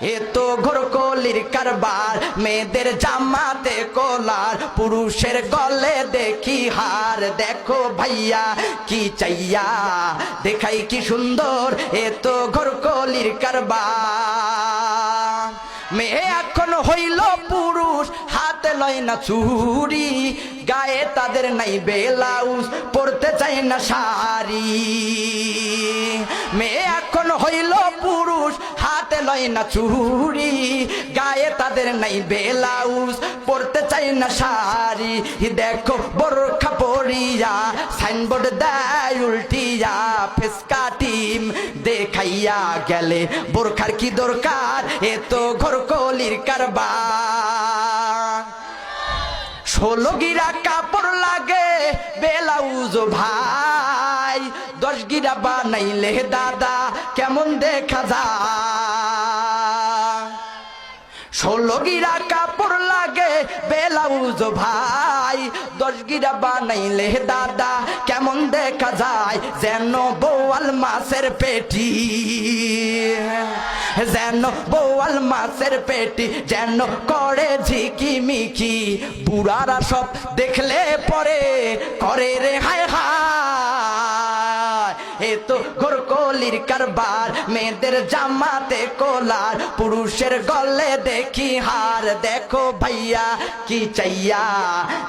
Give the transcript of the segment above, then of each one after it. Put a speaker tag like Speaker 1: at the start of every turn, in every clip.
Speaker 1: এ তো ঘোরকলির কারবার, মেয়েদের জামাতে কলার, পুরুষের গলে দেখি হার। দেখো ভাইয়া কি চাইয়া, দেখাই কি সুন্দর, এ তো ঘোরকলির কারবার। মেয়ে এখন হইল পুরুষ, হাতে লয় না চুরি, গায়ে তাদের নাই ব্লাউজ, পরতে চায় না শাড়ি। মেয়ে এখন হইল পুরুষ, হাতে লয় না চুরি, গায়ে তাদের নাই ব্লাউজ, পরতে চায় না শাড়ি। দেখো বোরখা পরিয়া সাইনবোর্ড দেয় উল্টিয়া, ফেসকা টিম দেখাইয়া গেলে বোরখার কি দরকার, এ তো ঘোরকলির কারবার। 16 গিরা কাপড় লাগে ব্লাউজ ভাই, 10 গিরা বানাইলে দাদা কেমন দেখা যায়। 16 গিরা কাপড় লাগে ব্লাউজ ভাই, 10 গিরা বানাইলে দাদা কেমন দেখা যায়। যেন বোয়াল মাছের পেটি, যেন বোয়াল মাছের পেটি, যেন করে ঝিকিমিকি, বুড়ারা সব দেখলে পরে করে রে হায় হায়। এ তো ঘোরকলির কারবার, মেয়েদের জামাতে কলার, পুরুষের গলে দেখি হার। দেখো ভাইয়া কি চাইয়া,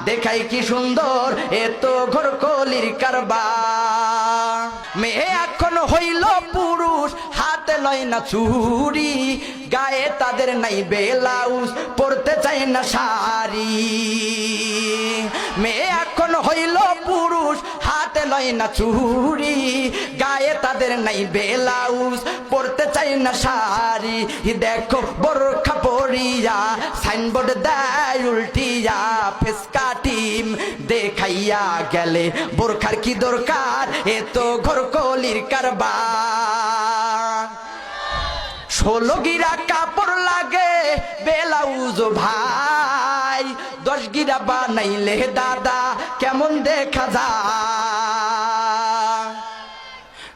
Speaker 1: দেখাই কি সুন্দর, এ তো ঘোরকলির কারবার। মেয়ে এখন হইল পুরুষ, হাতে লয় না চুরি, গায়ে তাদের নাই ব্লাউজ, পরতে চায় না শাড়ি। মেয়ে এখন হইল পুরুষ, হাতে লয় না চুরি, গায়ে তাদের নাই ব্লাউজ, পরতে চায় না শাড়ি। দেখো বোরখা পরিয়া সাইনবোর্ড দেয় উল্টিয়া, ফেসকা টিম দেখাইয়া গেলে বোরখার কি দরকার, এ তো ঘোরকলির কারবার। 16 গিরা কাপড় লাগে ব্লাউজ ভাই, 10 গিরা বানাইলে দাদা কেমন দেখা যায়।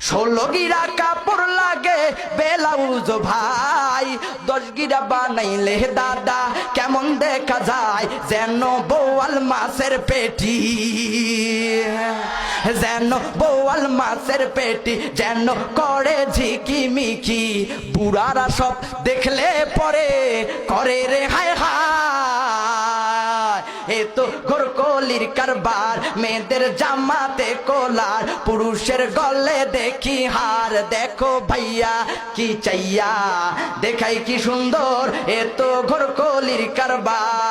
Speaker 1: 16 গিরা কাপড় লাগে ব্লাউজ ভাই, 10 গিরা বানাইলে দাদা কেমন দেখা যায়। যেন বোয়াল মাছের পেটি, যেন বোয়াল মাছের পেটি, যেন করে ঝিকিমিকি, বুড়ারা সব দেখলে পরে করে রে হায় হায়। এ তো ঘোরকলির কারবার, মেয়েদের জামাতে কলার, পুরুষের গলে দেখি হার। দেখো ভাইয়া কি চাইয়া, দেখাই কি সুন্দর, এ তো ঘোরকলির কারবার।